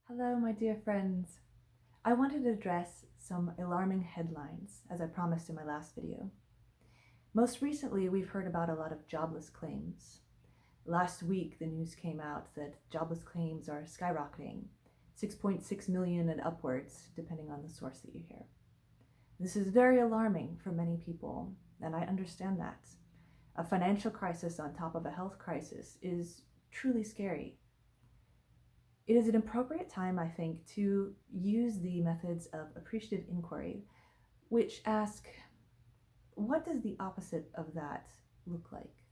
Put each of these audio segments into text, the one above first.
Hello, my dear friends. I wanted to address some alarming headlines, as I promised in my last video. Most recently, we've heard about a lot of jobless claims. Last week, the news came out that jobless claims are skyrocketing, 6.6 million and upwards, depending on the source that you hear. This is very alarming for many people, and I understand that. A financial crisis on top of a health crisis is truly scary. It is an appropriate time, I think, to use the methods of appreciative inquiry, which ask, what does the opposite of that look like?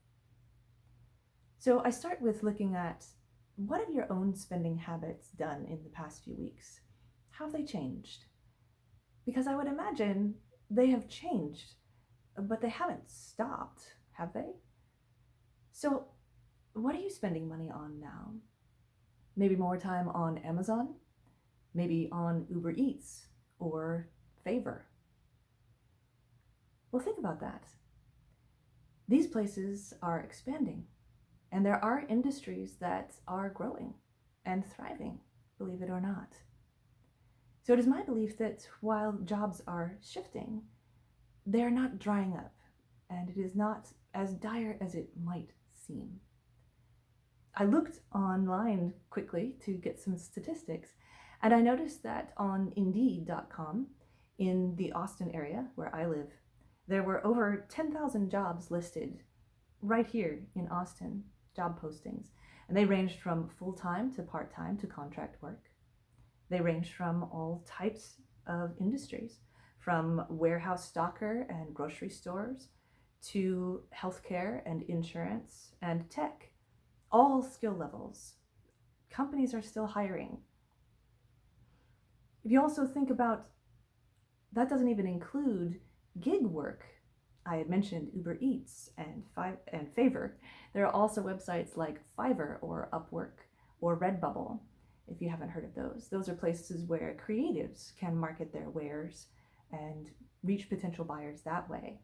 So I start with looking at, what have your own spending habits done in the past few weeks? How have they changed? Because I would imagine they have changed, but they haven't stopped, have they? So what are you spending money on now? Maybe more time on Amazon, maybe on Uber Eats or Favor. Well, think about that. These places are expanding, and there are industries that are growing and thriving, believe it or not. So it is my belief that while jobs are shifting, they are not drying up, and it is not as dire as it might seem. I looked online quickly to get some statistics, and I noticed that on Indeed.com, in the Austin area where I live, there were over 10,000 jobs listed right here in Austin, job postings. And they ranged from full-time to part-time to contract work. They ranged from all types of industries, from warehouse stocker and grocery stores to healthcare and insurance and tech. All skill levels. Companies are still hiring. If you also think about, that doesn't even include gig work. I had mentioned Uber Eats and Favor. There are also websites like Fiverr or Upwork or Redbubble, if you haven't heard of those. Those are places where creatives can market their wares and reach potential buyers that way.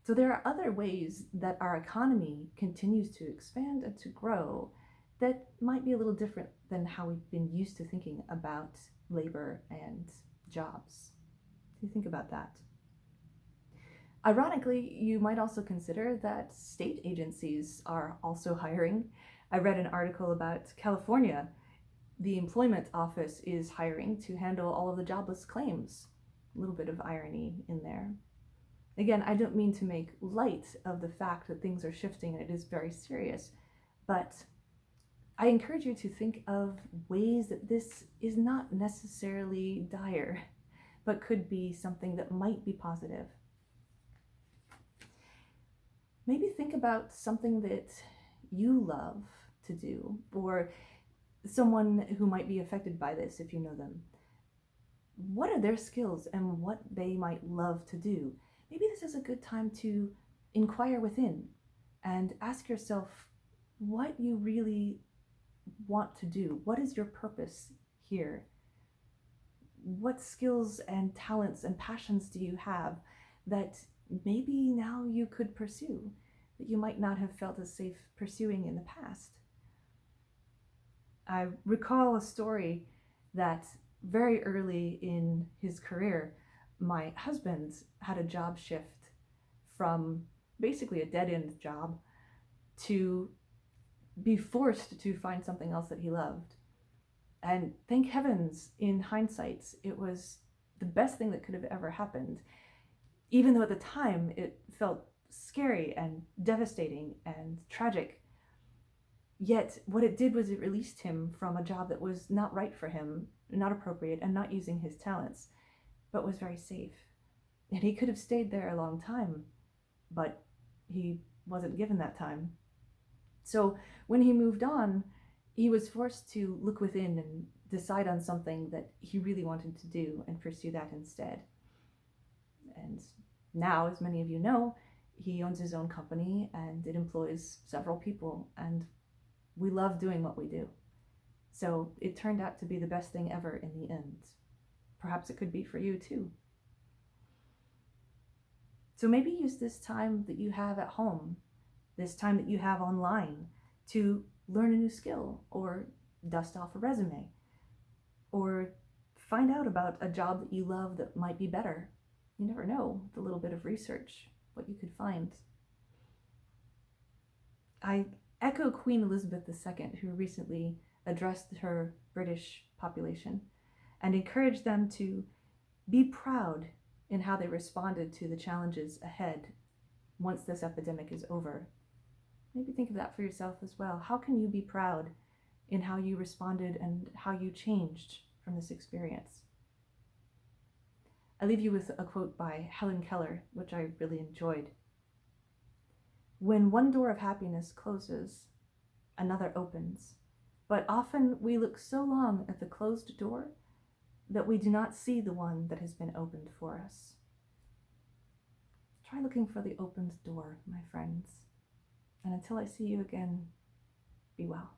So there are other ways that our economy continues to expand and to grow that might be a little different than how we've been used to thinking about labor and jobs. So you think about that. Ironically, you might also consider that state agencies are also hiring. I read an article about California. The employment office is hiring to handle all of the jobless claims. A little bit of irony in there. Again, I don't mean to make light of the fact that things are shifting and it is very serious, but I encourage you to think of ways that this is not necessarily dire, but could be something that might be positive. Maybe think about something that you love to do, or someone who might be affected by this if you know them. What are their skills and what they might love to do? Maybe this is a good time to inquire within and ask yourself what you really want to do. What is your purpose here? What skills and talents and passions do you have that maybe now you could pursue that you might not have felt as safe pursuing in the past? I recall a story that very early in his career, my husband had a job shift from basically a dead-end job to be forced to find something else that he loved. And thank heavens, in hindsight, it was the best thing that could have ever happened, even though at the time it felt scary and devastating and tragic. Yet what it did was it released him from a job that was not right for him, not appropriate, and not using his talents, but was very safe. And he could have stayed there a long time, but he wasn't given that time. So when he moved on, he was forced to look within and decide on something that he really wanted to do and pursue that instead. And now, as many of you know, he owns his own company and it employs several people, and we love doing what we do. So it turned out to be the best thing ever in the end. Perhaps it could be for you too. So maybe use this time that you have at home, this time that you have online, to learn a new skill or dust off a resume or find out about a job that you love that might be better. You never know with a little bit of research what you could find. I echo Queen Elizabeth II, who recently addressed her British population and encouraged them to be proud in how they responded to the challenges ahead once this epidemic is over. Maybe think of that for yourself as well. How can you be proud in how you responded and how you changed from this experience? I leave you with a quote by Helen Keller, which I really enjoyed. When one door of happiness closes, another opens. But often we look so long at the closed door that we do not see the one that has been opened for us. Try looking for the opened door, my friends. And until I see you again, be well.